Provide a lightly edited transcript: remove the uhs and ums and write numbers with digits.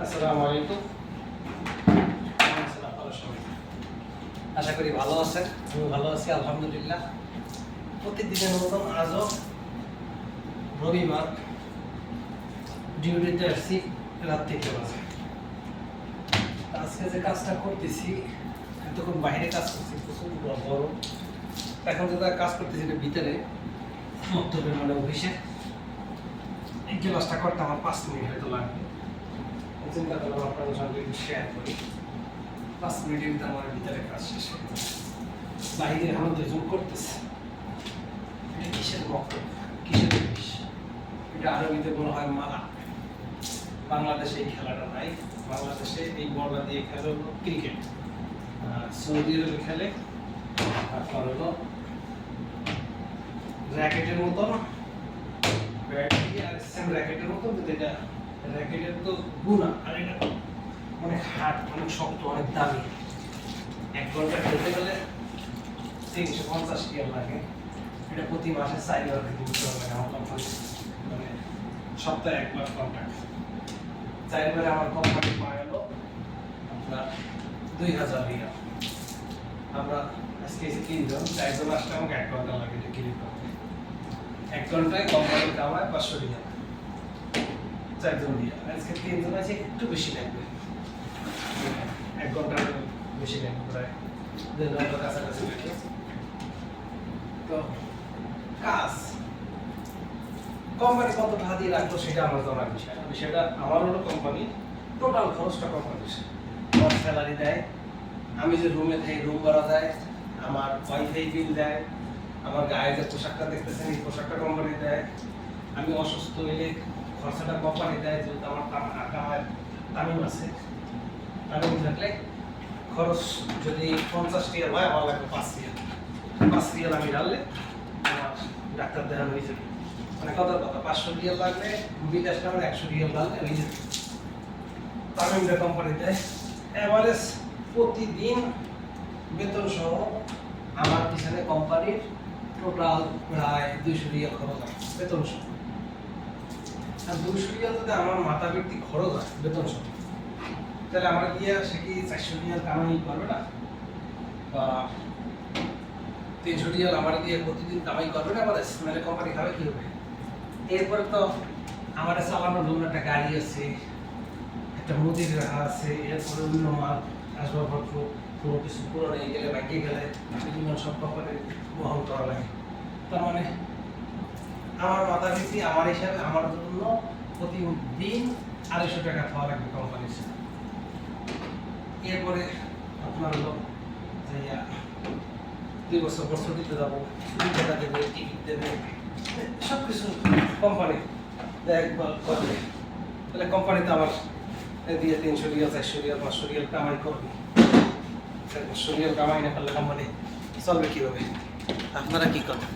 আসসালামু আলাইকুম। আশা করি ভালো আছেন। আমি ভালো আছি আলহামদুলিল্লাহ। প্রতিদিনের মতন আজও রবিবার ডিউটিতে আসছি রাত 3টে বাজে। আজকে যে কাজটা করতেছি এতক্ষণ বাইরে কাজ করছি, প্রচুর গরম। এখন যে কাজ করতেছি এটা ভিতরে মক্তবের মানে অফিসে। এই ক্লাসটা করতে আমার 5 মিনিট হয়তো লাগবে। চিন্তা করলাম আপনাদের সঙ্গে একটু শেয়ার করি। 5 মিনিটের ভিতরে আমার ভিতরে কাজ শেষ হয়ে যাবে। বাইরে এখনো 2জন করতেছে। এটা কিসের মক্তব, কিসের অফিস? এটা আরবিতে বলা হয় মালা। বাংলাদেশে এই খেলাটা নাই। বাংলাদেশে এই বলটা দিয়ে খেলা হলো ক্রিকেট। সৌদি আরবে খেলে আপনার হলো র্যাকেটের মতন, ব্যাট দিয়ে আর সেম র্যাকেটের মতন, কিন্তু এটা র্যাকেটের তো গুণা, আর এটা অনেক হার্ড, অনেক শক্ত, অনেক দামি। 1 ঘন্টা খেলতে গেলে 350 টিয়ার লাগে। এটা প্রতি মাসে 4 বার দিতে হবে আমার কোম্পানি, মানে সপ্তাহে 1 বার কন্ট্রাক্ট। 4 বারে আমার কোম্পানি পায় হলো আপনার 2000 রিয়াল। আমরা আজকে এসে 3 জন, 4 জন আসলে আমাকে 1 ঘন্টা লাগে এটা ক্লিক করতে। 1 ঘন্টায় কোম্পানি কামায় 500 রিয়াল। 4 জন দিয়ে আজকে 3 জন আছে, একটু বেশি লাগবে। 1 ঘন্টার বেশি লাগবে, প্রায় 1.5 ঘন্টার কাছাকাছি লাগে। তো কাজ কোম্পানি কত টাকা দিয়ে রাখলো সেটা আমার জানার বিষয় না। বিষয়টা আমার হলো কোম্পানি টোটাল খরচটা কোম্পানির, আমার স্যালারি দেয়, আমি যে রুমে থাকি রুম ভাড়া দেয়, আমার ওয়াইফাই বিল দেয়, আমার গায়ে যে পোশাকটা দেখতেছেন এই পোশাকটা কোম্পানি দেয়, আমি অসুস্থ হইলে খরচাটা কোম্পানি দেয়। যেহেতু আমার তামিম আছে, তামিম থাকলে খরচ যদি 50 রিয়াল হয় আমার লাগবে 5 রিয়াল। 5 রিয়াল আমি ঢাললে আমার ডাক্তার দেখানো হয়ে যাবে। মানে কথা 500 রিয়াল লাগলে বিদেশ আমার 100 রিয়াল লাগলে হয়ে যাবে। তামিমটা কোম্পানি দেয়। এভারেজ প্রতিদিন বেতন সহ আমার পিছনে কোম্পানির টোটাল প্রায় 200 রিয়াল খরচ হয় বেতন সহ। আর 200 রিয়াল যদি আমার মাথা ব্যক্তি খরচ হয় বেতন সহ, তাহলে আমার দিয়ে সে কি 400 রিয়াল কামাই করবে না, বা 300 রিয়াল আমার দিয়ে প্রতিদিন কামাই করবে না? মানে স্মেলে কোম্পানি খাবে কি হবে? এরপরে তো আমার চালানোর জন্য একটা গাড়ি আছে, একটা মুদির রাখা আছে, এরপরে অন্য মাল আসবাবপত্র কোনো কিছু পুরো নিয়ে গেলে ব্যাংকে গেলে বিভিন্ন সব কোম্পানি বহন করা লাগে। তার মানে আমার মাথা পিছু আমার হিসাবে আমার জন্য প্রতিদিন 250 টাকা খাওয়া লাগবে কোম্পানির সাথে। এরপরে আপনার হলো যে 2 বছর পর ছুটিতে যাবো, ছুটি টাকা দেবে, টিকিট দেবে, সব কিছু কোম্পানি দেখভাল করবে। তাহলে কোম্পানিতে আমার দিয়ে 300 রিয়াল, 400 রিয়াল, 500 রিয়াল কামাই করবে। 500 রিয়াল কামাই না করলে কোম্পানি চলবে কীভাবে? আপনারা কী করেন?